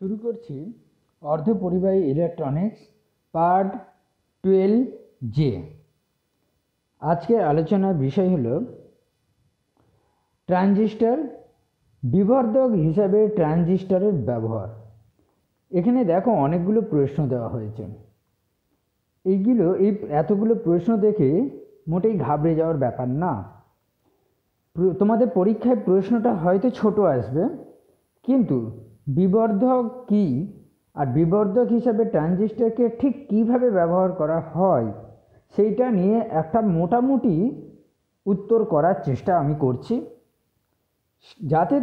শুরু করছি অর্ধপরিবাহী electronics part 12 আজকের আলোচনার বিষয় হলো ট্রানজিস্টর, বিবর্ধক হিসাবে ট্রানজিস্টরের ব্যবহার। এখানে দেখো অনেকগুলো প্রশ্ন দেওয়া হয়েছে। এতগুলো প্রশ্ন দেখে মোটেই ঘাবড়ে যাওয়ার ব্যাপার না। তোমাদের পরীক্ষায় প্রশ্নটা হয়তো ছোট আসবে, কিন্তু বিবর্ধক কি আর বিবর্ধক হিসাবে ট্রানজিস্টরকে ঠিক কিভাবে ব্যবহার করা হয় সেইটা নিয়ে একটা মোটামুটি উত্তর করার চেষ্টা আমি করছি, যাতে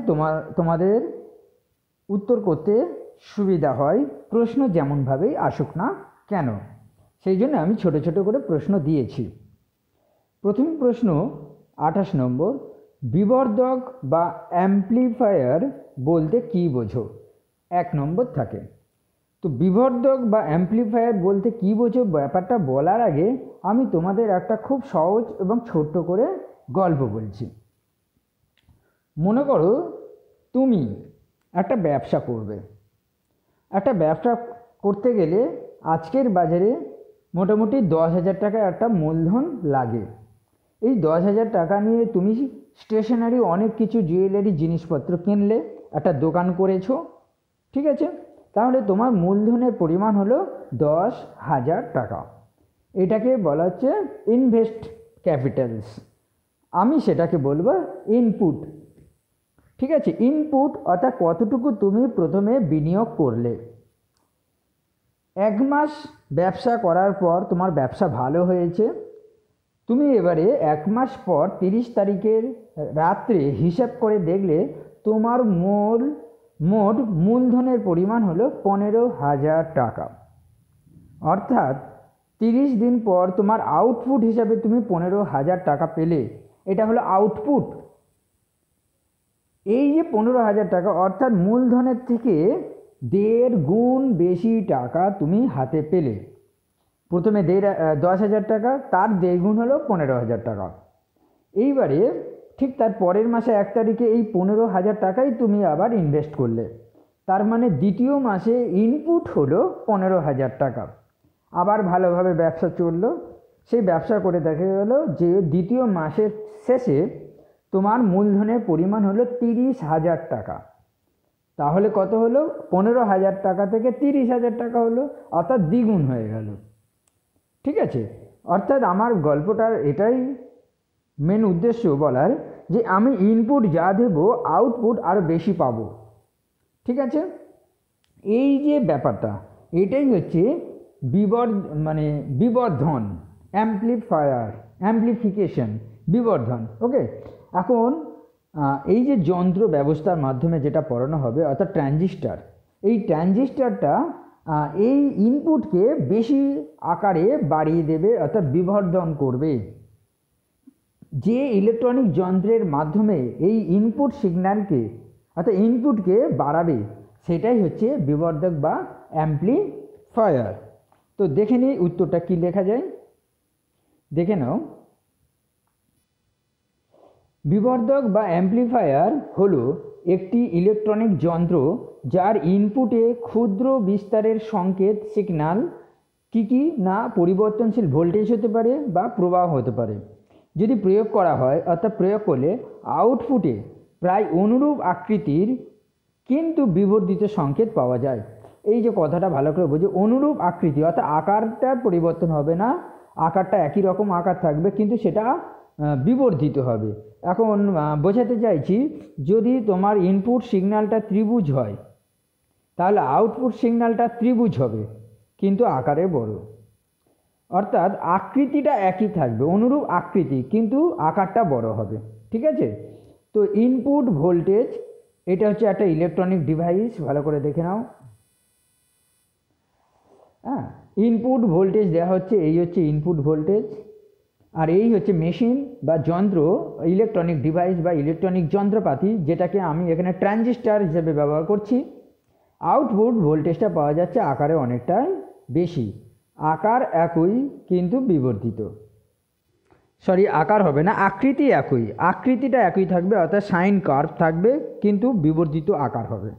তোমাদের উত্তর করতে সুবিধা হয়, প্রশ্ন যেমনভাবেই আসুক না কেন। সেই জন্য আমি ছোট ছোট করে প্রশ্ন দিয়েছি। প্রথম প্রশ্ন 28 নম্বর, বিবর্ধক বা অ্যাম্প্লিফায়ার বলতে কি বোঝো? 1 নম্বর থাকে। তো বিবর্ধক বা অ্যাম্প্লিফায়ার বলতে কি বোঝো ব্যাপারটা বলার আগে আমি তোমাদের একটা খুব সহজ এবং ছোট্ট করে গল্প বলছি। মনে করো তুমি একটা ব্যবসা করবে। একটা ব্যবসা করতে গেলে আজকের বাজারে মোটামুটি 10,000 টাকা একটা মূলধন লাগে। এই 10,000 টাকা নিয়ে তুমি স্টেশনারি অনেক কিছু জুয়েলারি জিনিসপত্র কিনলে, একটা দোকান করেছো, ঠিক আছে? তাহলে তোমার মূলধনের পরিমাণ হলো 10,000 টাকা। এটাকে বলা হচ্ছে ইনভেস্ট ক্যাপিটালস। আমি সেটাকে বলবো ইনপুট, ঠিক আছে? ইনপুট অর্থাৎ কতটুকু তুমি প্রথমে বিনিয়োগ করলে। 1 মাস ব্যবসা করার পর তোমার ব্যবসা ভালো হয়েছে। তুমি এবারে 1 মাস পর 30 তারিখের রাত্রে হিসাব করে দেখলে তোমার মোট মূলধনের পরিমাণ হলো 15,000 টাকা। অর্থাৎ 30 দিন পর তোমার আউটপুট হিসাবে তুমি 15,000 টাকা পেলে। এটা হলো আউটপুট। এই যে 15,000 টাকা অর্থাৎ মূলধনের থেকে 1.5 গুণ বেশি টাকা তুমি হাতে পেলে। প্রথমে 10,000 টাকা, তার 1.5 গুণ হলো 15,000 টাকা। এইবারে ঠিক তার পরের মাসে 1 তারিখে এই 15,000 টাকাই তুমি আবার ইনভেস্ট করলে। তার মানে দ্বিতীয় মাসে ইনপুট হলো 15,000 টাকা। আবার ভালোভাবে ব্যবসা চললো। সেই ব্যবসা করে দেখা গেল যে দ্বিতীয় মাসের শেষে তোমার মূলধনের পরিমাণ হলো 30,000 টাকা। তাহলে কত হলো? 15,000 টাকা থেকে 30,000 টাকা হলো, অর্থাৎ দ্বিগুণ হয়ে গেল, ঠিক আছে? অর্থাৎ আমার গল্পটার এটাই মেন উদ্দেশ্য বলার, যে আমি ইনপুট যা দেবো আউটপুট আরও বেশি পাবো, ঠিক আছে? এই যে ব্যাপারটা, এটাই হচ্ছে বিবর্ধন, অ্যাম্প্লিফিকেশন, বিবর্ধন। ওকে, এখন এই যে যন্ত্র ব্যবস্থার মাধ্যমে যেটা পড়ানো হবে অর্থাৎ ট্রানজিস্টর, এই ট্রানজিস্টরটা এই ইনপুটকে বেশি আকারে বাড়িয়ে দেবে অর্থাৎ বিবর্ধন করবে। যে ইলেকট্রনিক যন্ত্রের মাধ্যমে এই ইনপুট সিগন্যালকে অর্থাৎ ইনপুটকে বাড়াবে সেটাই হচ্ছে বিবর্ধক বা অ্যাম্প্লিফায়ার। তো দেখে নিই উত্তরটা কি লেখা যায়, দেখে নাও। বিবর্ধক বা অ্যাম্প্লিফায়ার হলো একটি ইলেকট্রনিক যন্ত্র যার ইনপুটে ক্ষুদ্র বিস্তারের সংকেত সিগন্যাল কি না পরিবর্তনশীল ভোল্টেজ হতে পারে বা প্রবাহ হতে পারে। যদি প্রয়োগ করা হয় অর্থাৎ প্রয়োগ করলে আউটপুটে প্রায় অনুরূপ আকৃতির কিন্তু বিবর্ধিত সংকেত পাওয়া যায়। এই যে কথাটা ভালো করে বুঝি, অনুরূপ আকৃতি অর্থাৎ আকারটার পরিবর্তন হবে না, আকারটা একই রকম আকার থাকবে কিন্তু সেটা বিবর্ধিত হবে। এখন বোঝাতে চাইছি, যদি তোমার ইনপুট সিগন্যালটা ত্রিভুজ হয় তাহলে আউটপুট সিগন্যালটা ত্রিভুজ হবে কিন্তু আকারে বড়। অর্থাৎ আকৃতিটা একই থাকবে, অনুরূপ আকৃতি, কিন্তু আকারটা বড় হবে, ঠিক আছে? তো ইনপুট ভোল্টেজ, এটা হচ্ছে একটা ইলেকট্রনিক ডিভাইস, ভালো করে দেখে নাও। হ্যাঁ, ইনপুট ভোল্টেজ দেওয়া হচ্ছে, এই হচ্ছে ইনপুট ভোল্টেজ, আর এই হচ্ছে মেশিন বা যন্ত্র, ইলেকট্রনিক ডিভাইস বা ইলেকট্রনিক যন্ত্রপাতি, যেটাকে আমি এখানে ট্রানজিস্টর হিসেবে ব্যবহার করছি। আউটপুট ভোল্টেজটা পাওয়া যাচ্ছে আকারে অনেকটাই বেশি, আকার একই কিন্তু বিবর্ধিত। আকার হবে না, আকৃতি একই, আকৃতিটা একই থাকবে অর্থাৎ সাইন কার্ভ থাকবে কিন্তু বিবর্ধিত আকার হবে।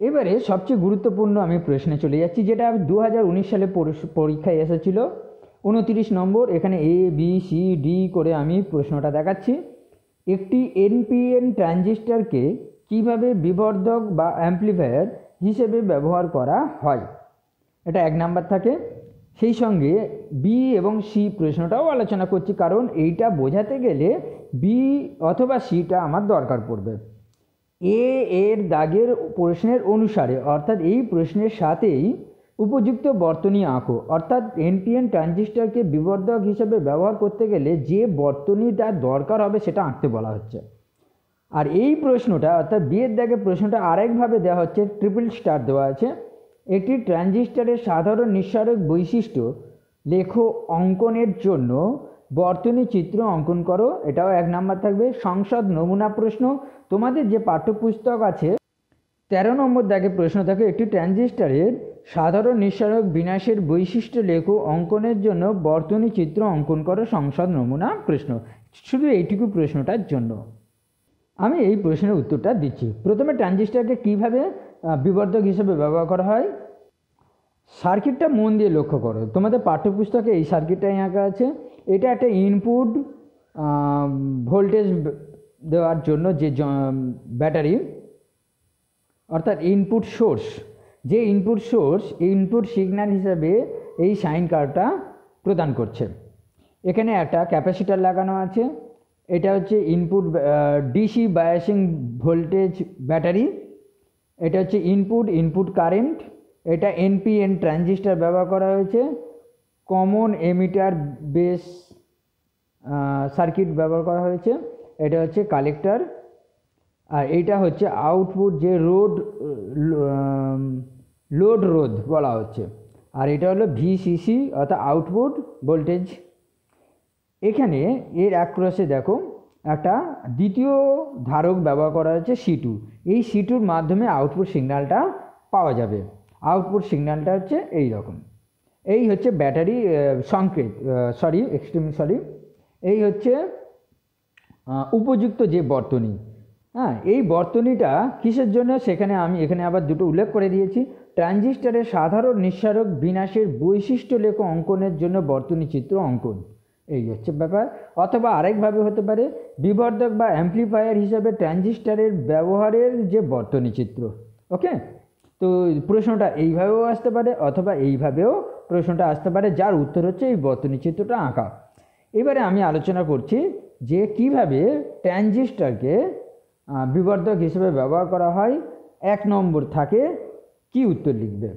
এবারে সবচেয়ে গুরুত্বপূর্ণ আমি প্রশ্নে চলে যাচ্ছি, যেটা 2019 সালে পরীক্ষায় এসেছিল। 29 নম্বর, এখানে এ বি সি ডি করে আমি প্রশ্নটা দেখাচ্ছি। একটি এনপিএন ট্রানজিস্টরকে কিভাবে বিবর্ধক বা অ্যাম্প্লিফায়ার হিসেবে ব্যবহার করা হয়, এটা 1 নাম্বার থাকে। সেই সঙ্গে বি এবং সি প্রশ্নটাও আলোচনা করছি, কারণ এইটা বোঝাতে গেলে বি অথবা সিটা আমার দরকার পড়বে। এর দাগের প্রশ্নের অনুসারে, অর্থাৎ এই প্রশ্নের সাথেই উপযুক্ত বর্তনী আঁকো। অর্থাৎ এনপিএন ট্রানজিস্টরকে বিবর্ধক হিসেবে ব্যবহার করতে গেলে যে বর্তনীটা দরকার হবে সেটা আঁকতে বলা হচ্ছে। আর এই প্রশ্নটা অর্থাৎ বিয়ের দাগের প্রশ্নটা আরেকভাবে দেওয়া হচ্ছে, ট্রিপল স্টার দেওয়া আছে। একটি ট্রানজিস্টরের সাধারণ নিঃসারক বৈশিষ্ট্য লেখো অঙ্কনের জন্য বর্তনী চিত্র অঙ্কন করো, এটাও 1 নাম্বার থাকবে। সংসদ নমুনা প্রশ্ন, তোমাদের যে পাঠ্যপুস্তক আছে 13 নম্বর দাগে প্রশ্ন থাকে, একটি ট্রানজিস্টরের সাধারণ নিঃসারক বিন্যাসের বৈশিষ্ট্য লেখো অঙ্কনের জন্য বর্তনী চিত্র অঙ্কন করো, সংসদ নমুনা প্রশ্ন। শুধু এইটুকু প্রশ্নটার জন্য আমি এই প্রশ্নের উত্তরটা দিচ্ছি। প্রথমে ট্রানজিস্টরকে কীভাবে বিবর্ধক হিসেবে ব্যবহার করা হয়, সার্কিটটা মন দিয়ে লক্ষ্য করো। তোমাদের পাঠ্যপুস্তকে এই সার্কিটটাই আঁকা আছে। এটা একটা ইনপুট ভোল্টেজ দেওয়ার জন্য যে ব্যাটারি, অর্থাৎ ইনপুট সোর্স, যে ইনপুট সোর্স ইনপুট সিগন্যাল হিসাবে এই সাইন কার্ভটা প্রদান করছে। এখানে একটা ক্যাপাসিটার লাগানো আছে, এটা হচ্ছে input DC biasing voltage battery. এটা হচ্ছে ইনপুট কারেন্ট। এটা এনপিএন ট্রানজিস্টর ব্যবহার করা হয়েছে, কমন এমিটার বেস সার্কিট ব্যবহার করা হয়েছে। এটা হচ্ছে কালেক্টর, আর এইটা হচ্ছে আউটপুট যে লোড রোধ বলা হচ্ছে, আর এটা হলো ভিসিসি অর্থাৎ আউটপুট ভোল্টেজ। এখানে এর অ্যাক্রসে দেখো একটা দ্বিতীয় ধারক ব্যবহার করা হচ্ছে C2। এই C2-র মাধ্যমে আউটপুট সিগন্যালটা পাওয়া যাবে। আউটপুট সিগন্যালটা হচ্ছে এই রকম। এই হচ্ছে ব্যাটারি সংকেত, এই হচ্ছে উপযুক্ত যে বর্তনী। হ্যাঁ, এই বর্তনীটা কিসের জন্য সেখানে আমি এখানে আবার দুটো উল্লেখ করে দিয়েছি। ট্রানজিস্টরের সাধারণ নিঃসারক বিন্যাসের বৈশিষ্ট্য লেখ অঙ্কনের জন্য বর্তনী চিত্র অঙ্কন, এই হচ্ছে ব্যাপার। অথবা আরেকভাবে হতে পারে বিবর্ধক বা অ্যাম্প্লিফায়ার হিসাবে ট্রানজিস্টরের ব্যবহারের যে বর্তনী চিত্র। ওকে, তো প্রশ্নটা এইভাবেও আসতে পারে অথবা এইভাবেও প্রশ্নটা আসতে পারে, যার উত্তর হচ্ছে এই বর্তনী চিত্রটা আঁকা। এবারে আমি আলোচনা করছি যে কিভাবে ট্রানজিস্টরকে বিবর্ধক হিসেবে ব্যবহার করা হয়। 1 নম্বর থাকে, কি উত্তর লিখবে।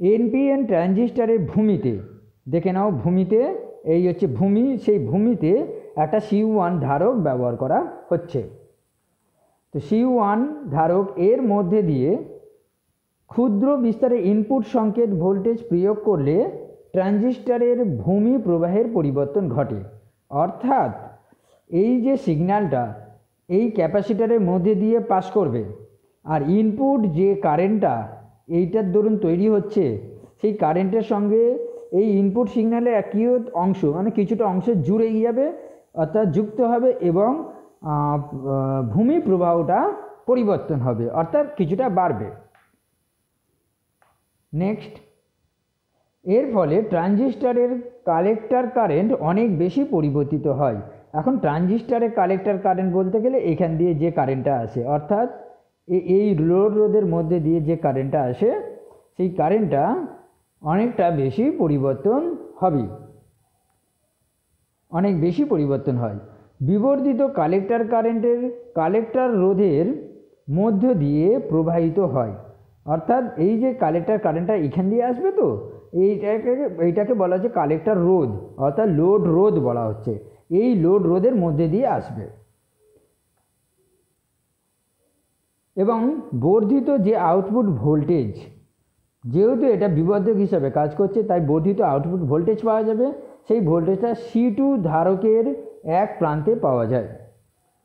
এনপিএন ট্রানজিস্টরের ভূমিতে, দেখে নাও ভূমিতে, এই হচ্ছে ভূমি, সেই ভূমিতে একটা C1 ধারক ব্যবহার করা হচ্ছে। তো C1 ধারক এর মধ্যে দিয়ে ক্ষুদ্র বিস্তারে ইনপুট সংকেত ভোল্টেজ প্রয়োগ করলে ট্রানজিস্টরের ভূমি প্রবাহের পরিবর্তন ঘটে। অর্থাৎ এই যে সিগন্যালটা এই ক্যাপাসিটরের মধ্যে দিয়ে পাস করবে, আর ইনপুট যে কারেন্টটা এইটার দরুন তৈরি হচ্ছে, সেই কারেন্টের সঙ্গে এই ইনপুট সিগন্যালের একই অংশ মানে কিছুটা অংশ জুড়ে যাবে অর্থাৎ যুক্ত হবে, এবং ভূমি প্রবাহটা পরিবর্তন হবে অর্থাৎ কিছুটা বাড়বে। নেক্সট, এর ফলে ট্রানজিস্টরের কালেক্টর কারেন্ট অনেক বেশি পরিবর্তিত হয়। এখন ট্রানজিস্টরের কালেক্টর কারেন্ট বলতে গেলে এখান দিয়ে যে কারেন্টটা আসে, অর্থাৎ এই লোড রোধের মধ্যে দিয়ে যে কারেন্টটা আসে, সেই কারেন্টটা অনেকটা বেশি পরিবর্তন হবে, অনেক বেশি পরিবর্তন হয়। বিবর্ধিত কালেক্টর কারেন্টের কালেক্টর রোধের মধ্য দিয়ে প্রবাহিত হয়। অর্থাৎ এই যে কালেক্টর কারেন্টটা এখান দিয়ে আসবে, তো এইটাকে বলা হচ্ছে কালেক্টর রোধ অর্থাৎ লোড রোধ বলা হচ্ছে। এই লোড রোধের মধ্যে দিয়ে আসবে, এবং বর্ধিত যে আউটপুট ভোল্টেজ, যেহেতু এটা বিবর্ধক হিসাবে কাজ করছে তাই বর্ধিত আউটপুট ভোল্টেজ পাওয়া যাবে। সেই ভোল্টেজটা C2 ধারকের এক প্রান্তে পাওয়া যায়।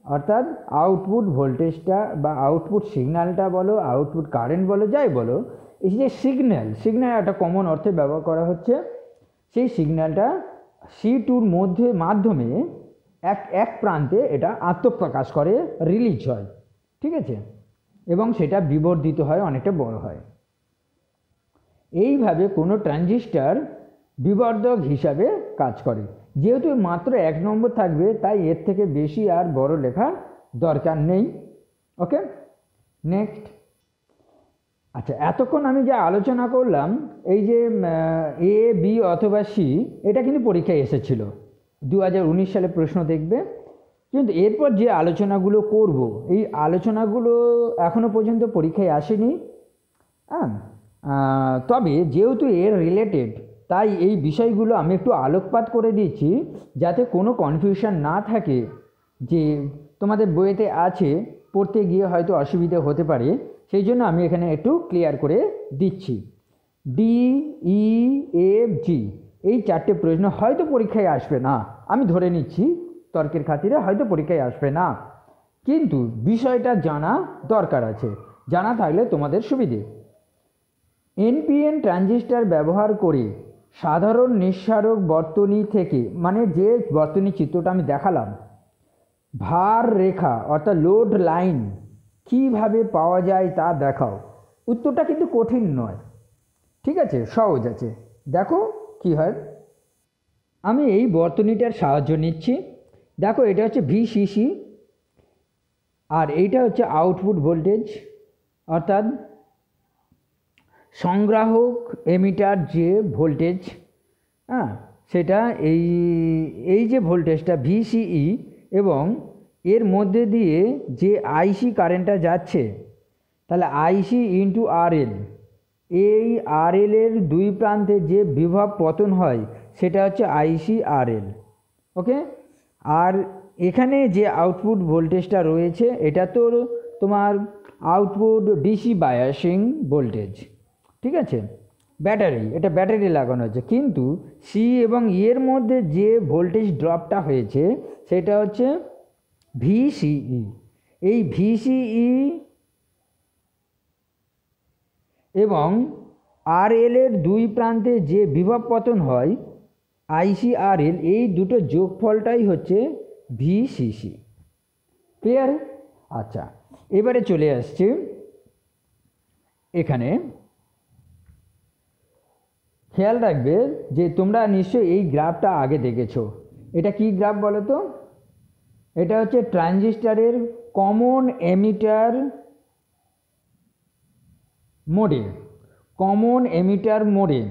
অর্থাৎ আউটপুট ভোল্টেজটা বা আউটপুট সিগন্যালটা বলো, আউটপুট কারেন্ট বলো, যাই বলো, এই যে সিগন্যাল একটা কমন অর্থে ব্যবহার করা হচ্ছে। সেই সিগন্যালটা C2-র মাধ্যমে এক প্রান্তে এটা আত্মপ্রকাশ করে, রিলিজ হয়। ঠিক আছে, এবং সেটা বিবর্ধিত হয়, অনেকটা বড় হয়। এইভাবে কোনো ট্রানজিস্টর বিবর্ধক হিসাবে কাজ করে। যেহেতু মাত্র 1 নম্বর থাকবে, তাই এর থেকে বেশি আর বড় লেখা দরকার নেই। ওকে, নেক্সট। আচ্ছা, এতক্ষণ আমি যা আলোচনা করলাম, এই যে এ, বি অথবা সি, এটা কিন্তু পরীক্ষায় এসেছিল, 2019 সালে প্রশ্ন দেখবে। কিন্তু এরপর যে আলোচনাগুলো করব, এই আলোচনাগুলো এখনও পর্যন্ত পরীক্ষায় আসেনি। হ্যাঁ, তবে যেহেতু এর রিলেটেড, তাই এই বিষয়গুলো আমি একটু আলোকপাত করে দিচ্ছি, যাতে কোনো কনফিউশন না থাকে যে তোমাদের বইয়েতে আছে, পড়তে গিয়ে হয়তো অসুবিধা হতে পারে। সেই জন্য আমি এখানে একটু ক্লিয়ার করে দিচ্ছি। ডি, ই, এফ, জি, এই 4টে প্রশ্ন হয়তো পরীক্ষায় আসবে না, আমি ধরে নিচ্ছি তর্কের খাতিরে হয়তো পরীক্ষায় আসবে না, কিন্তু বিষয়টা জানা দরকার আছে, জানা থাকলে তোমাদের সুবিধে। এনপিএন ট্রানজিস্টর ব্যবহার করে সাধারণ নিঃসারক বর্তনী থেকে, মানে যে বর্তনী চিত্রটা আমি দেখালাম, ভার রেখা অর্থাৎ লোড লাইন কীভাবে পাওয়া যায় তা দেখাও। উত্তরটা কিন্তু কঠিন নয়, ঠিক আছে, সহজ আছে। দেখো কি হয়। আমি এই বর্তনীটার সাহায্য নিচ্ছি। দেখো, এটা হচ্ছে ভিসিসি, আর এইটা হচ্ছে আউটপুট ভোল্টেজ, অর্থাৎ সংগ্রাহক এমিটার যে ভোল্টেজ, হ্যাঁ, সেটা এই যে ভোল্টেজটা ভিসিই, এবং এর মধ্যে দিয়ে যে আইসি কারেন্টটা যাচ্ছে, তাহলে আইসি ইন্টু আরএল, এই আরএলের দুই প্রান্তে যে বিভব পতন হয় সেটা হচ্ছে আইসি আরএল। ওকে, আর এখানে যে আউটপুট ভোল্টেজটা রয়েছে, এটা তো তোমার আউটপুট ডিসি বায়াসিং ভোল্টেজ, ঠিক আছে, ব্যাটারি, এটা ব্যাটারি লাগানো হয়েছে। কিন্তু সি এবং এর মধ্যে যে ভোল্টেজ ড্রপটা হয়েছে সেটা হচ্ছে ভিসিই। এই ভিসিই এবং আরএল এর দুই প্রান্তে যে বিভব পতন হয় আইসি আরএল, এই দুটো যোগফলটাই হচ্ছে ভিসিসি। ক্লিয়ার? আচ্ছা, এবারে চলে আসছে এখানে। খেয়াল রাখবে যে তোমরা নিশ্চয়ই এই গ্রাফটা আগে দেখেছো। এটা কি গ্রাফ বলো তো? এটা হচ্ছে ট্রানজিস্টরের কমন এমিটার মোডে, কমন এমিটার মোডে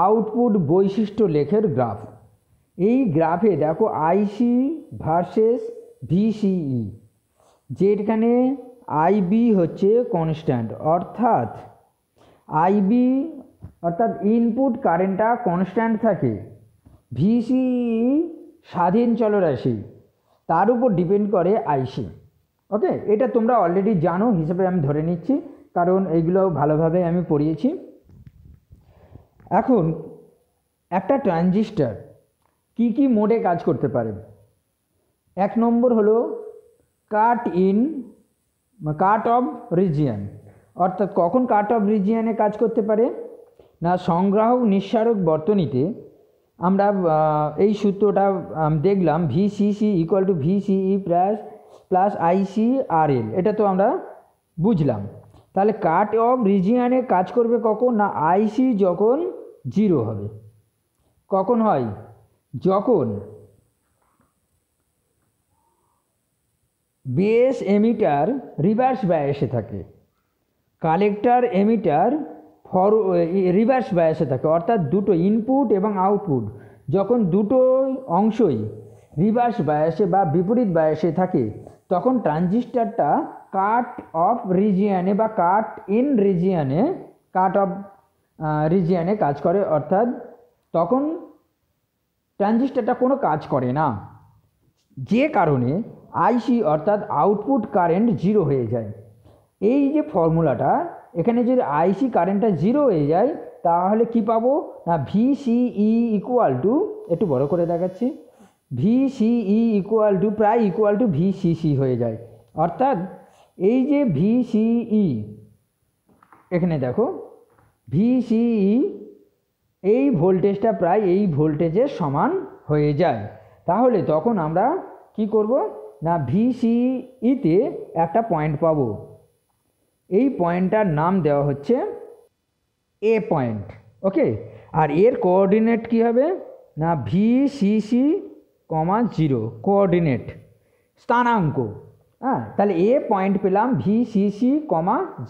আউটপুট বৈশিষ্ট্য লেখের গ্রাফ। এই গ্রাফে দেখো আইসি ভার্সেস ভিসিই, যেখানে আইবি হচ্ছে কনস্ট্যান্ট, অর্থাৎ আইবি অর্থাৎ ইনপুট কারেন্টটা কনস্ট্যান্ট থাকে, ভিসিই স্বাধীন চলরাশি, তার উপর ডিপেন্ড করে আইসি। ওকে, এটা তোমরা অলরেডি জানো হিসেবে আমি ধরে নিচ্ছি, কারণ এইগুলো ভালোভাবে আমি পড়িয়েছি। এখন একটা ট্রানজিস্টর কি কি মোডে কাজ করতে পারে? 1 নম্বর হলো কাট অফ রিজিয়ন, অর্থাৎ কখন কাট অফ রিজিয়নে কাজ করতে পারে না, সংগ্রাহক নিঃসারক বর্তনীতে আমরা এই সূত্রটা দেখলাম, VCC equal to VCE plus IC RL, এটা তো আমরা বুঝলাম। তাহলে কাট অফ রিজিয়নে কাজ করবে কখন না, আইসি যখন 0 হবে। কখন হয়? যখন বেস এমিটার রিভার্স বায়াসে থাকে, কালেক্টর এমিটার রিভার্স বায়াসে থাকে, অর্থাৎ দুটো ইনপুট এবং আউটপুট যখন দুটো অংশই রিভার্স বায়াসে বা বিপরীত বায়াসে থাকে, তখন ট্রানজিস্টরটা কাট অফ রিজিয়নে বা কাট অফ রিজিয়নে কাজ করে, অর্থাৎ তখন ট্রানজিস্টরটা কোনো কাজ করে না, যে কারণে আইসি অর্থাৎ আউটপুট কারেন্ট 0 হয়ে যায়। এই যে ফর্মুলাটা, এখানে যদি আইসি কারেন্টটা 0 হয়ে যায়, তাহলে কি পাবো না, ভিসিই ইকুয়াল টু, একটু বড় করে দেখাচ্ছি, ভিসিই ইকুয়াল টু ভিসিসি হয়ে যায়। অর্থাৎ এই যে ভিসিই, এখানে দেখো ভিসিই, এই ভোল্টেজটা প্রায় এই ভোল্টেজের সমান হয়ে যায়। তাহলে তখন আমরা কি করব না, ভিসিইতে একটা পয়েন্ট পাবো, এই পয়েন্টটার নাম দেওয়া হচ্ছে এ পয়েন্ট। ওকে, আর এর কোঅর্ডিনেট কী হবে না VCC, 0 কোঅর্ডিনেট স্থানাঙ্ক। হ্যাঁ, তাহলে এ পয়েন্ট পেলাম VCC,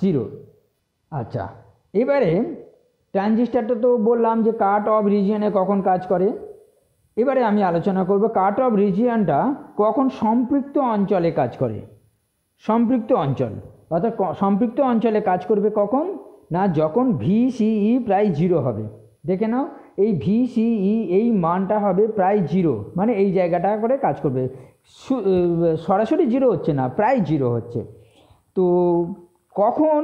0। আচ্ছা, এবারে ট্রানজিস্টারটা তো বললাম যে কাট অফ রিজিয়নে কখন কাজ করে। এবারে আমি আলোচনা করব কাট অফ রিজিয়নটা কখন সম্পৃক্ত অঞ্চলে কাজ করে। সম্পৃক্ত অঞ্চল অর্থাৎ সম্পৃক্ত অঞ্চলে কাজ করবে কখন না যখন VCE প্রায় 0 হবে। দেখে নাও, এই VCE এই মানটা হবে প্রায় 0, মানে এই জায়গাটা করে কাজ করবে। সরাসরি 0 হচ্ছে না, প্রায় 0 হচ্ছে। তো কখন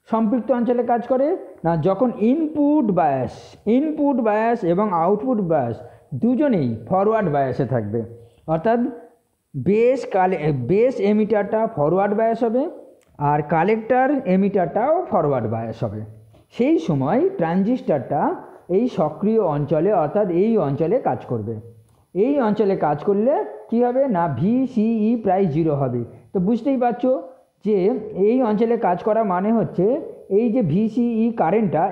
সম্পৃক্ত অঞ্চলে কাজ করে না যখন ইনপুট বায়াস এবং আউটপুট বায়াস দুজনেই ফরওয়ার্ড বায়াসে থাকবে। অর্থাৎ বেস এমিটারটা ফরওয়ার্ড বায়াস হবে আর কালেক্টর এমিটারটাও ফরওয়ার্ড বায়াস হবে। সেই সময় ট্রানজিস্টারটা এই সক্রিয় অঞ্চলে অর্থাৎ এই অঞ্চলে কাজ করবে। এই অঞ্চলে কাজ করলে কি হবে না VCE প্রায় 0 হবে। তো বুঝতেই পারছো যে এই অঞ্চলে কাজ করা মানে হচ্ছে এই যে VCE কারেন্টটা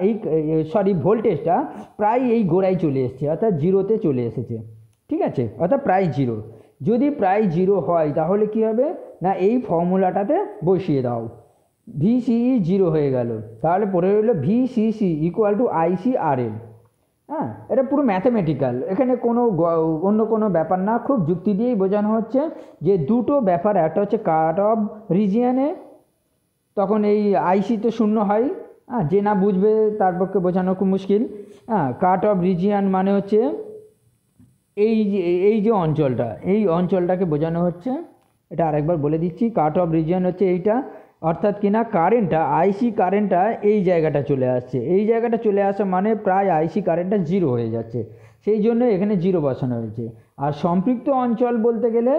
ভোল্টেজটা প্রায় এই গোড়ায় চলে এসেছে, অর্থাৎ 0তে চলে এসেছে। ঠিক আছে, অর্থাৎ প্রায় 0। যদি প্রায় 0 হয় তাহলে কি হবে না এই ফর্মুলাটাতে বসিয়ে দাও, VCE 0 হয়ে গেল, তাহলে পড়ে রইল VCC = ICRL। হ্যাঁ, এটা পুরো ম্যাথামেটিক্যাল, এখানে কোনো অন্য কোনো ব্যাপার না, খুব যুক্তি দিয়েই বোঝানো হচ্ছে যে দুটো ব্যাপার। একটা হচ্ছে কাট অফ রিজিয়নে, তখন এই আইসি তো 0 হয়। হ্যাঁ, যে না বুঝবে তার পক্ষে বোঝানো খুব মুশকিল। হ্যাঁ, কাট অফ রিজিয়ন মানে হচ্ছে এই যে অঞ্চলটা, এই অঞ্চলটাকে বোঝানো হচ্ছে। এটা আরেকবার বলে দিচ্ছি, কাট অফ রিজিয়ন হচ্ছে এইটা, অর্থাৎ কিনা কারেন্টটা আইসি কারেন্টটা এই জায়গাটা চলে আসছে। এই জায়গাটা চলে আসা মানে প্রায় আইসি কারেন্টটা 0 হয়ে যাচ্ছে, সেই জন্য এখানে 0 বসানো হয়েছে। আর সম্পৃক্ত অঞ্চল বলতে গেলে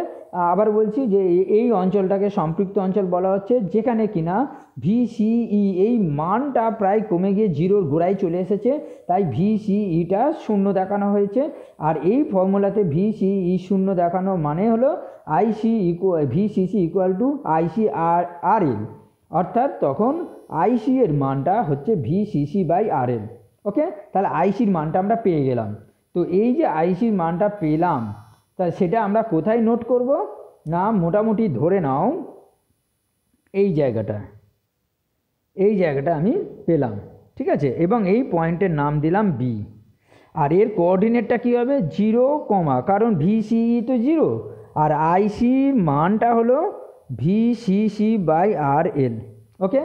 আবার বলছি যে এই অঞ্চলটাকে সম্পৃক্ত অঞ্চল বলা হচ্ছে যেখানে কিনা VCE এই মানটা প্রায় কমে গিয়ে 0-র গোড়ায় চলে এসেছে, তাই VCEটা 0 দেখানো হয়েছে। আর এই ফর্মুলাতে VCE 0 দেখানো মানে হলো VCC = ICRL, অর্থাৎ তখন আইসি এর মানটা হচ্ছে VCC/RL। ওকে, তাহলে আইসির মানটা আমরা পেয়ে গেলাম। তো এই যে আইসির মানটা পেলাম, তা সেটা আমরা কোথায় নোট করব না মোটামুটি ধরে নাও এই জায়গাটা আমি পেলাম। ঠিক আছে, এবং এই পয়েন্টের নাম দিলাম B। আর এর কোঅর্ডিনেটটা কী হবে 0, কারণ VCE তো 0 আর আইসির মানটা হলো VCC/RL। ওকে,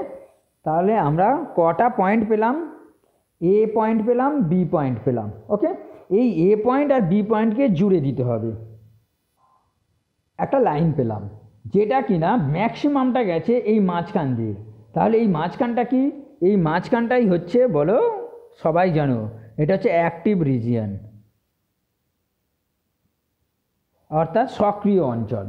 তাহলে আমরা কটা পয়েন্ট পেলাম, A পয়েন্ট পেলাম, B পয়েন্ট পেলাম। ওকে, এই A পয়েন্ট আর B পয়েন্টকে জুড়ে দিতে হবে, একটা লাইন পেলাম যেটা কিনা ম্যাক্সিমামটা গেছে এই মাঝখান দিয়ে। তাহলে এই মাঝখানটা কি, এই মাঝখানটাই হচ্ছে বলো সবাই জানো, এটা হচ্ছে অ্যাক্টিভ রিজিয়ন অর্থাৎ সক্রিয় অঞ্চল।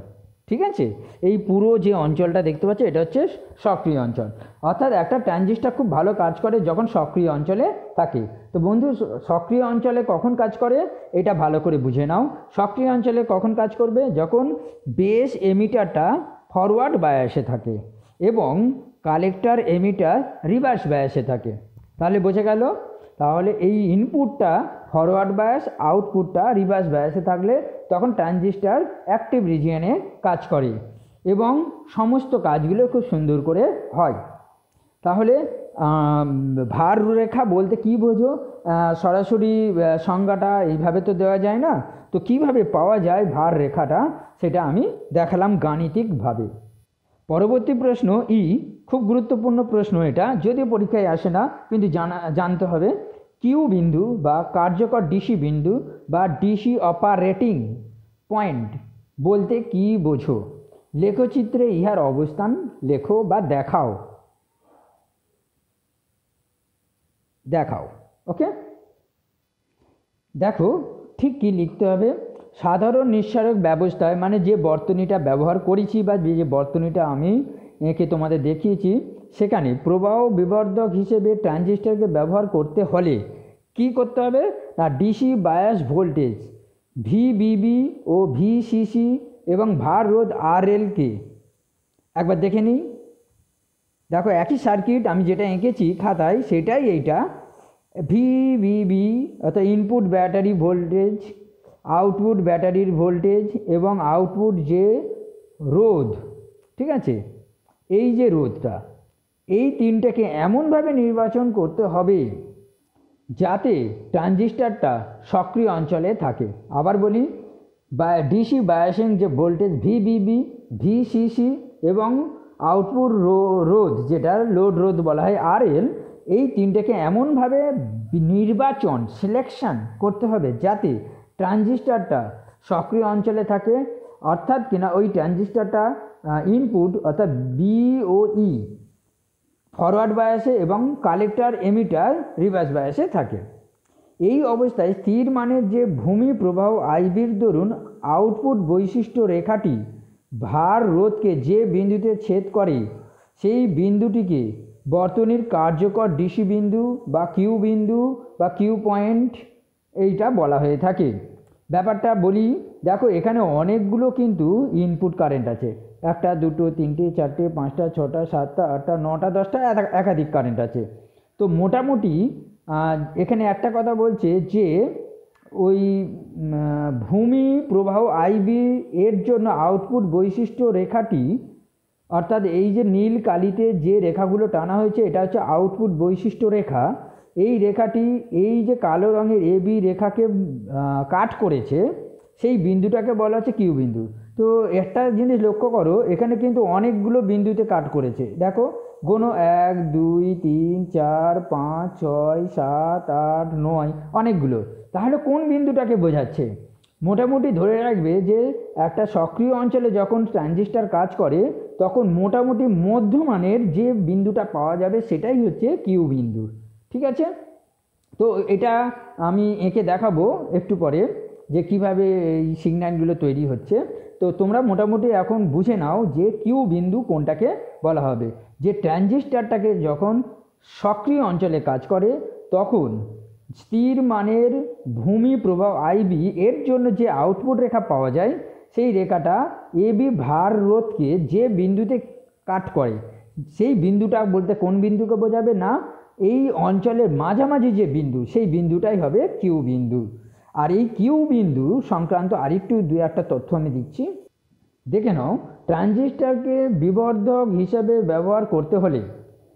ঠিক আছে, এই পুরো যে অঞ্চলটা দেখতে পাচ্ছ এটা হচ্ছে সক্রিয় অঞ্চল। অর্থাৎ একটা ট্রানজিস্টর খুব ভালো কাজ করে যখন সক্রিয় অঞ্চলে থাকে। তো বন্ধু, সক্রিয় অঞ্চলে কখন কাজ করে এটা ভালো করে বুঝে নাও। সক্রিয় অঞ্চলে কখন কাজ করবে যখন বেস এমিটারটা ফরওয়ার্ড বায়াসে থাকে এবং কালেক্টর এমিটার রিভার্স বায়াসে থাকে। তাহলে বোঝা গেল, তাহলে এই ইনপুটটা ফরওয়ার্ড বায়াস, আউটপুটটা রিভার্স বায়াসে থাকলে তখন ট্রানজিস্টর অ্যাক্টিভ রিজিয়নে কাজ করে এবং সমস্ত কাজগুলো খুব সুন্দর করে হয়। তাহলে ভার রেখা বলতে কি বোঝো, সরাসরি সংজ্ঞাটা এইভাবে তো দেওয়া যায় না, তো কিভাবে পাওয়া যায় ভার রেখাটা সেটা আমি দেখালাম গাণিতিকভাবে। পরবর্তী প্রশ্ন খুব গুরুত্বপূর্ণ প্রশ্ন, এটা যদিও পরীক্ষায় আসে না কিন্তু জানতে হবে। কিউ বিন্দু বা কার্যকর ডিসি বিন্দু বা ডিসি অপারেটিং পয়েন্ট বলতে কি বোঝো, লেখচিত্রে ইহার অবস্থান লেখো বা দেখাও। ওকে, দেখো ঠিক কি লিখতে হবে। সাধারণ নিঃসারক ব্যবস্থায় মানে যে বর্তনীটা ব্যবহার করেছি বা যে বর্তনীটা আমি এঁকে তোমাদের দেখিয়েছি, সেখানে প্রবাহ বিবর্ধক হিসেবে ট্রানজিস্টরকে ব্যবহার করতে হলে কি করতে হবে না ডিসি বায়াস ভোল্টেজ VBB ও VCC এবং ভার রোধ RL কে একবার দেখে নিই। দেখো একই সার্কিট আমি যেটা এঁকেছি খাতায় সেটাই এইটা। ভিবিবি অর্থাৎ ইনপুট ব্যাটারি ভোল্টেজ, আউটপুট ব্যাটারির ভোল্টেজ এবং আউটপুট যে রোধ, ঠিক আছে, এই যে রোধটা, এই তিনটাকে এমনভাবে নির্বাচন করতে হবে যাতে ট্রানজিস্টরটা সক্রিয় অঞ্চলে থাকে। আবার বলি, ডিসি বায়াসিং যে ভোল্টেজ ভিবিবি, ভিসিসি এবং আউটপুট রোধ যেটা লোড রোধ বলা হয় আরএল, এই তিনটাকে এমনভাবে নির্বাচন সিলেকশন করতে হবে যাতে ট্রানজিস্টরটা সক্রিয় অঞ্চলে থাকে, অর্থাৎ কিনা ওই ট্রানজিস্টরটা ইনপুট অর্থাৎ বিওই ফরওয়ার্ড বায়াসে এবং কালেক্টর এমিটার রিভার্স বায়াসে থাকে। এই অবস্থায় স্থির মানের যে ভূমি প্রবাহ আইবির দরুন আউটপুট বৈশিষ্ট্য রেখাটি ভার রোধকে যে বিন্দুতে ছেদ করে সেই বিন্দুটিকে বর্তনীর কার্যকর ডিসি বিন্দু বা কিউ পয়েন্ট এইটা বলা হয়ে থাকে। ব্যাপারটা বলি, দেখো এখানে অনেকগুলো কিন্তু ইনপুট কারেন্ট আছে, 1 2 3 4 5 6 7 8 9 10টা একাধিক কারেন্ট আছে। তো মোটামুটি এখানে একটা কথা বলছে যে ওই ভূমি প্রবাহ আইবি এর জন্য আউটপুট বৈশিষ্ট্য রেখাটি, অর্থাৎ এই যে নীল কালিতে যে রেখাগুলো টানা হয়েছে এটা হচ্ছে আউটপুট বৈশিষ্ট্য রেখা। এই রেখাটি এই যে কালো রঙের এবি রেখাকে কাট করেছে সেই বিন্দুটাকে বলা হচ্ছে কিউ বিন্দু। তো একটা জিনিস লক্ষ্য করো, এখানে কিন্তু অনেকগুলো বিন্দুতে কাট করেছে, দেখো গোনো 1 2 3 4 5 6 7 8 9 অনেকগুলো। তাহলে কোন বিন্দুটাকে বোঝাচ্ছে? মোটামুটি ধরে রাখবে যে একটা সক্রিয় অঞ্চলে যখন ট্রানজিস্টর কাজ করে তখন মোটামুটি মধ্যমানের যে বিন্দুটা পাওয়া যাবে সেটাই হচ্ছে কিউ বিন্দু, ঠিক আছে। তো এটা আমি এঁকে দেখাবো একটু পরে যে কিভাবে এই সিগন্যালগুলো তৈরি হচ্ছে। তো তোমরা মোটামুটি এখন বুঝে নাও যে কিউ বিন্দু কোনটাকে বলা হবে। যে ট্রানজিস্টরটাকে যখন সক্রিয় অঞ্চলে কাজ করে তখন স্থির মানের ভূমি প্রবাহ আইবি এর জন্য যে আউটপুট রেখা পাওয়া যায় সেই রেখাটা এবি ভার রোধকে যে বিন্দুতে কাট করে সেই বিন্দুটা বলতে কোন বিন্দুকে বোঝাবে না, এই অঞ্চলের মাঝামাঝি যে বিন্দু সেই বিন্দুটাই হবে কিউ বিন্দু। আর এই কিউ বিন্দু সংক্রান্ত আরেকটু 2-1টা তথ্য আমি দিচ্ছি, দেখে নাও। ট্রানজিস্টরকে বিবর্ধক হিসেবে ব্যবহার করতে হলে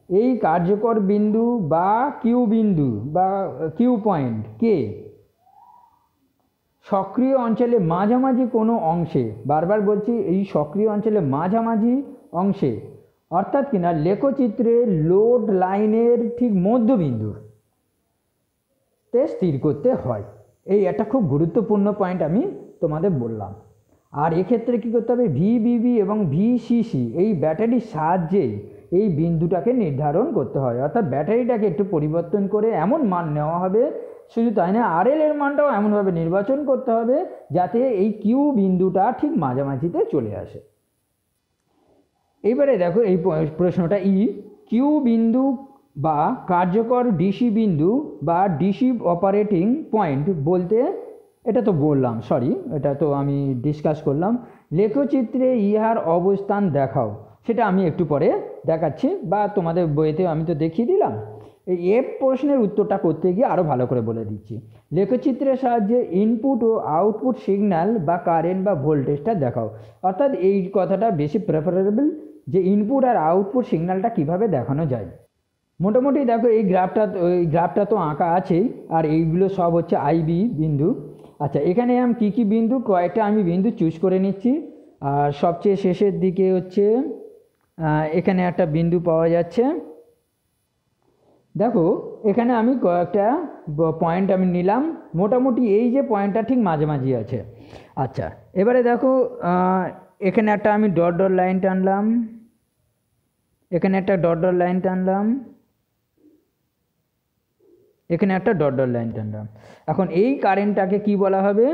এই কার্যকর বিন্দু বা কিউ বিন্দু বা কিউ পয়েন্ট কে সক্রিয় অঞ্চলে মাঝামাঝি কোনো অংশে, বারবার বলছি এই সক্রিয় অঞ্চলে মাঝামাঝি অংশে, অর্থাৎ কিনা লেখচিত্রে লোড লাইনের ঠিক মধ্যবিন্দুতে স্থির করতে হয়। এই একটা খুব গুরুত্বপূর্ণ পয়েন্ট আমি তোমাদের বললাম। আর এক্ষেত্রে কী করতে হবে, ভিবিবি এবং ভিসিসি এই ব্যাটারির সাহায্যে এই বিন্দুটাকে নির্ধারণ করতে হয়, অর্থাৎ ব্যাটারিটাকে একটু পরিবর্তন করে এমন মান নেওয়া হবে, শুধু তাই না আরএল এর মানটাও এমনভাবে নির্বাচন করতে হবে যাতে এই কিউ বিন্দুটা ঠিক মাঝামাঝিতে চলে আসে। এইবারে দেখো এই প্রশ্নটা কিউ বিন্দু বা কার্যকর ডিসি বিন্দু বা ডিসি অপারেটিং পয়েন্ট বলতে, এটা তো বললাম, সরি এটা তো আমি ডিসকাস করলাম। লেখচিত্রে ইহার অবস্থান দেখাও, সেটা আমি একটু পরে দেখাচ্ছি, বা তোমাদের বইতে আমি তো দেখিয়ে দিলাম। এই এফ প্রশ্নের উত্তরটা করতে গিয়ে আরও ভালো করে বলে দিচ্ছি। লেখচিত্রের সাহায্যে ইনপুট ও আউটপুট সিগন্যাল বা কারেন্ট বা ভোল্টেজটা দেখাও, অর্থাৎ এই কথাটা বেশি প্রেফারেবল যে ইনপুট আর আউটপুট সিগন্যালটা কিভাবে দেখানো যায়। মোটামুটি দেখো এই গ্রাফটা তো আঁকা আছেই, আর এইগুলো সব হচ্ছে আইবি বিন্দু। আচ্ছা, এখানে আমি কী বিন্দু, কয়েকটা আমি বিন্দু চুজ করে নিচ্ছি। আর সবচেয়ে শেষের দিকে হচ্ছে এখানে একটা বিন্দু পাওয়া যাচ্ছে, দেখো এখানে আমি কয়েকটা পয়েন্ট আমি নিলাম, মোটামুটি এই যে পয়েন্টটা ঠিক মাঝামাঝি আছে। আচ্ছা, এবারে দেখো এখানে একটা আমি ডট ডট লাইন টানলাম, এখানে একটা ডট ডট লাইন টানলাম, এখানে একটা ডট ডট লাইন টানলাম। এখন এই কারেন্টটাকে কি বলা হবে,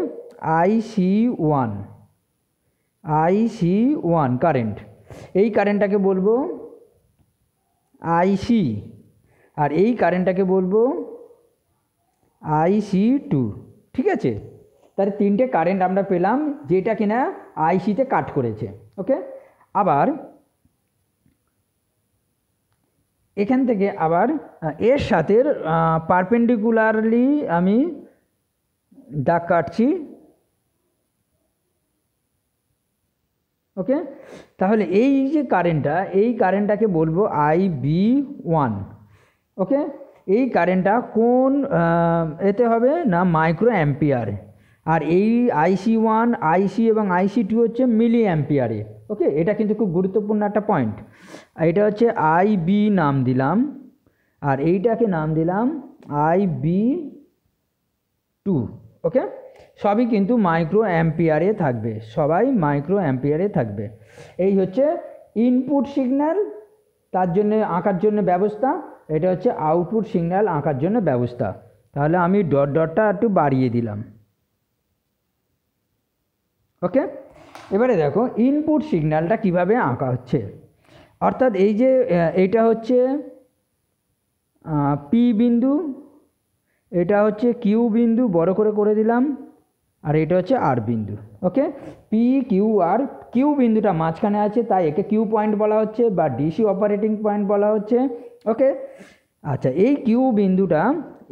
IC1 কারেন্ট। এই কারেন্টটাকে বলবো IC, আর এই কারেন্টটাকে বলবো IC2, ঠিক আছে। তার তিনটে কারেন্ট আমরা পেলাম যেটা কিনা আইসিতে কাট করেছে, ওকে। আবার এখান থেকে আবার এর সাথে পারপেন্ডিকুলারলি আমি দাগ কাটছি। ওকে, তাহলে এই যে কারেন্টটা, এই কারেন্টটাকে বলবো IB1। ওকে, এই কারেন্টটা কোন এতে হবে না, মাইক্রো অ্যাম্পিয়ারে। আর এই IC1, IC এবং IC2 হচ্ছে মিলি অ্যাম্পিয়ারে। ওকে, এটা কিন্তু খুব গুরুত্বপূর্ণ একটা পয়েন্ট। এটা হচ্ছে IB নাম দিলাম, আর এইটাকে নাম দিলাম IB2। ওকে, সবই কিন্তু মাইক্রো অ্যাম্পিয়ারে থাকবে, সবাই মাইক্রো অ্যাম্পিয়ারে থাকবে। এই হচ্ছে ইনপুট সিগন্যাল তার জন্য আঁকার জন্য ব্যবস্থা, এটা হচ্ছে আউটপুট সিগন্যাল আঁকার জন্য ব্যবস্থা। তাহলে আমি ডটটা একটু বাড়িয়ে দিলাম। ওকে, এবারে দেখো ইনপুট সিগন্যালটা কিভাবে আঁকা হচ্ছে। অর্থাৎ এই যে এইটা হচ্ছে পি বিন্দু, এটা হচ্ছে কিউ বিন্দু, বড় করে দিলাম, আর এটা হচ্ছে আর বিন্দু। ওকে, পি কিউ আর, কিউ বিন্দুটা মাঝখানে আছে তাই একে কিউ পয়েন্ট বলা হচ্ছে বা ডিসি অপারেটিং পয়েন্ট বলা হচ্ছে। ওকে, আচ্ছা, এই কিউ বিন্দুটা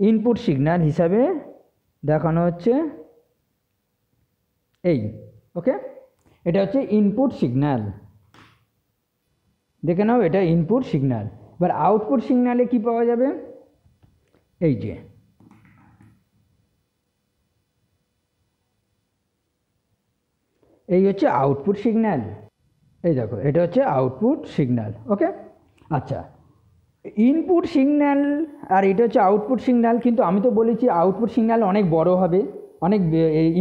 ইনপুট সিগন্যাল হিসাবে দেখানো হচ্ছে এই। ওকে, এটা হচ্ছে ইনপুট সিগন্যাল, দেখে নাও এটা ইনপুট সিগন্যাল। এবার আউটপুট সিগন্যালে কি পাওয়া যাবে, এই যে এই হচ্ছে আউটপুট সিগন্যাল। এই দেখো এটা হচ্ছে আউটপুট সিগন্যাল। ওকে, আচ্ছা, ইনপুট সিগন্যাল আর এটা হচ্ছে আউটপুট সিগন্যাল, কিন্তু আমি তো বলেছি আউটপুট সিগন্যাল অনেক বড় হবে, অনেক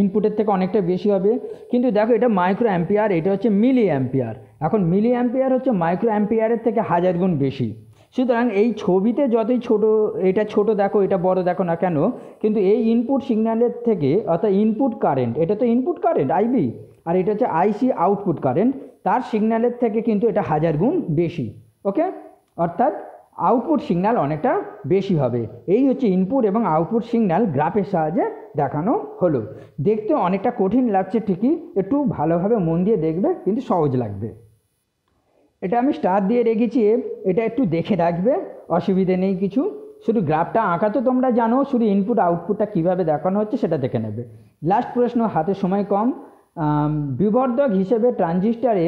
ইনপুটের থেকে অনেকটা বেশি হবে। কিন্তু দেখো এটা মাইক্রো অ্যাম্পিয়ার, এটা হচ্ছে মিলি অ্যাম্পিয়ার। এখন মিলি অ্যাম্পিয়ার হচ্ছে মাইক্রো অ্যাম্পিয়ারের থেকে 1000 গুণ বেশি। সুতরাং এই ছবিতে যতই ছোট, এটা ছোট দেখো এটা বড় দেখো না কেন, কিন্তু এই ইনপুট সিগন্যালের থেকে, অর্থাৎ ইনপুট কারেন্ট, এটা তো ইনপুট কারেন্ট আইবি, আর এটা হচ্ছে আইসি আউটপুট কারেন্ট, তার সিগন্যালের থেকে কিন্তু এটা 1000 গুণ বেশি। ওকে, অর্থাৎ আউটপুট সিগন্যাল অনেকটা বেশি হবে। এই হচ্ছে ইনপুট এবং আউটপুট সিগন্যাল গ্রাফের সাহায্যে দেখানো হলো। দেখতে অনেকটা কঠিন লাগছে ঠিকই, একটু ভালোভাবে মন দিয়ে দেখবে কিন্তু সহজ লাগবে। এটা আমি স্টার দিয়ে রেখেছি, এটা একটু দেখে রাখবে, অসুবিধে নেই কিছু। শুধু গ্রাফটা আঁকা তো তোমরা জানো, শুধু ইনপুট আউটপুটটা কীভাবে দেখানো হচ্ছে সেটা দেখে নেবে। লাস্ট প্রশ্ন, হাতে সময় কম। বিবর্ধক হিসেবে ট্রানজিস্টারে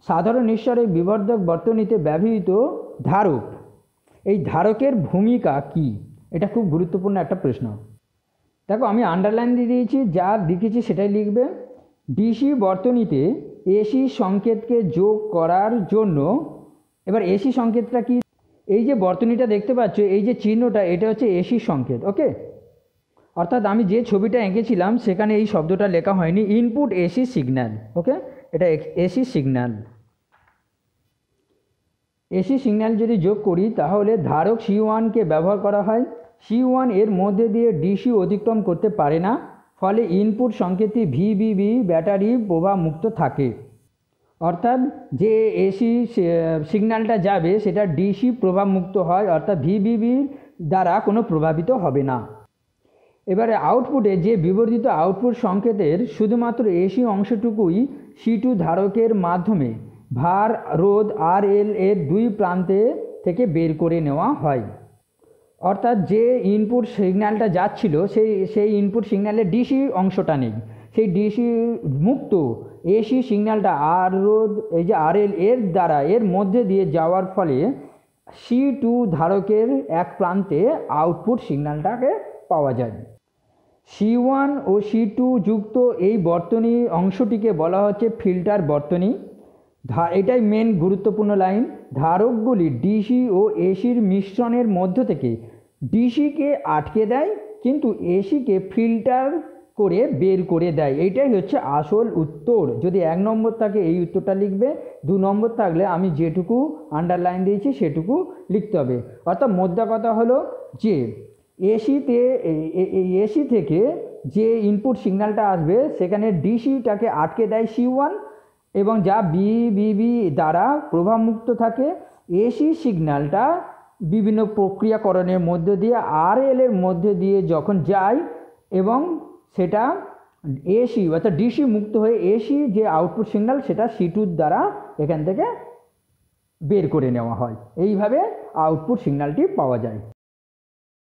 সাধারণ স্তরের বিবর্ধক বর্তনীতে ব্যবহৃত ধারক, এই ধারকের ভূমিকা কি? এটা খুব গুরুত্বপূর্ণ একটা প্রশ্ন। দেখো আমি আন্ডারলাইন দিয়ে দিয়েছি, যা লিখেছি সেটাই লিখবে। ডিসি বর্তনীতে এসি সংকেতকে যোগ করার জন্য, এবার এসি সংকেতটা কি, এই যে বর্তনীটা দেখতে পাচ্ছ, এই যে চিহ্নটা, এটা হচ্ছে এসি সংকেত। ওকে, অর্থাৎ আমি যে ছবিটা এঁকেছিলাম সেখানে এই শব্দটা লেখা হয়নি, ইনপুট এসি সিগন্যাল। ওকে, এটা এসি সিগন্যাল। এসি সিগন্যাল যদি যোগ করি তাহলে ধারক C1কে ব্যবহার করা হয়। C1 এর মধ্যে দিয়ে ডিসি অতিক্রম করতে পারে না, ফলে ইনপুট সংকেতটি ভিবিবি ব্যাটারি প্রবাহ মুক্ত থাকে। অর্থাৎ যে এসি সিগন্যালটা যাবে সেটা ডিসি প্রভাব মুক্ত হয়, অর্থাৎ ভিবিবির দ্বারা কোনো প্রভাবিত হবে না। এবারে আউটপুটে যে বিবর্ধিত আউটপুট সংকেতের শুধুমাত্র এসি অংশটুকুই C2 ধারকের মাধ্যমে ভার রোধ RL এর দুই প্রান্তে থেকে বের করে নেওয়া হয়। অর্থাৎ যে ইনপুট সিগন্যালটা যাচ্ছিল সেই ইনপুট সিগন্যালের ডিসি অংশটা নেই, সেই ডিসি মুক্ত এসি সিগন্যালটা আর রোধ, এই যে RL এর দ্বারা এর মধ্যে দিয়ে যাওয়ার ফলে C2 ধারকের এক প্রান্তে আউটপুট সিগন্যালটাকে পাওয়া যায়। C1 ও C2 যুক্ত এই বর্তনী অংশটিকে বলা হচ্ছে ফিল্টার বর্তনী। এটাই মেন গুরুত্বপূর্ণ লাইন। ধারকগুলি ডিসি ও এসির মিশ্রণের মধ্য থেকে ডিসিকে আটকে দেয়, কিন্তু এসিকে ফিল্টার করে বের করে দেয়। এইটাই হচ্ছে আসল উত্তর। যদি 1 নম্বর থাকে এই উত্তরটা লিখবে, 2 নম্বর থাকলে আমি যেটুকু আন্ডারলাইন দিয়েছি সেটুকু লিখতে হবে। অর্থাৎ মোদ্দা কথা হলো যে এসি থেকে যে ইনপুট সিগন্যালটা আসবে সেখানে ডিসিটাকে আটকে দেয় C1, এবং যা বিবিবি দ্বারা প্রভাবমুক্ত থাকে। এসি সিগন্যালটা বিভিন্ন প্রক্রিয়াকরণের মধ্য দিয়ে RL এর মধ্যে দিয়ে যখন যায় এবং সেটা এসি অর্থাৎ ডিসি মুক্ত হয়ে এসি যে আউটপুট সিগন্যাল সেটা C2 দ্বারা এখান থেকে বের করে নেওয়া হয়। এইভাবে আউটপুট সিগন্যালটি পাওয়া যায়।